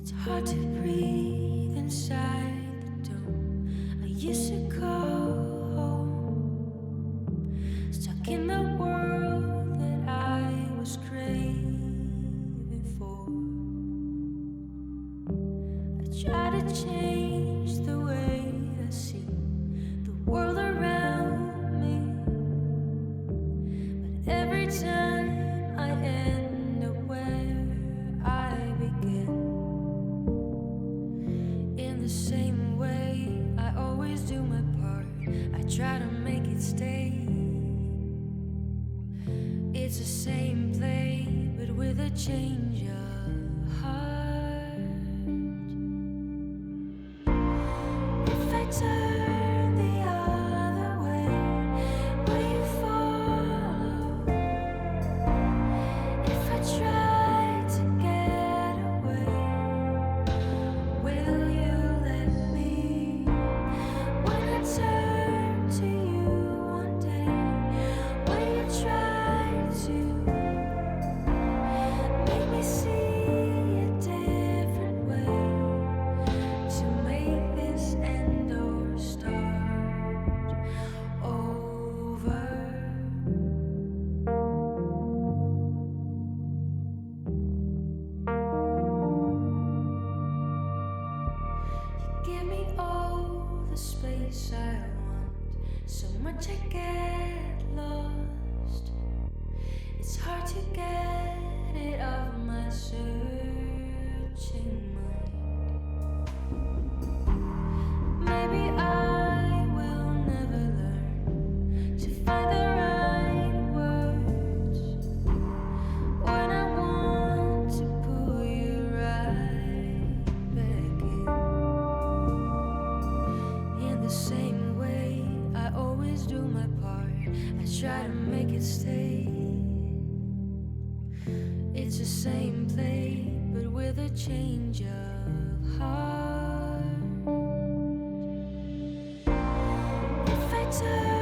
It's hard to breathe inside the dome I used to call home. Stuck in the world that I was craving for. I try to change the way I see the world around me, but every time I end up where I begin. In the same way, I always do my part. I try to make it stay. It's the same play, but with a change of heart. If I turn the other way, will you follow? If I try to get away, will you let me? When I turn to you one day, will you try to make me see a different way, to make this end or start over? Give me all the space I want, so much I get lost. It's hard to get it off my searching mind. Maybe I will never learn to find the right words when I want to pull you right back in the same way, I always do my part. I try to make it stay. It's the same play, but with a change of heart. If I turn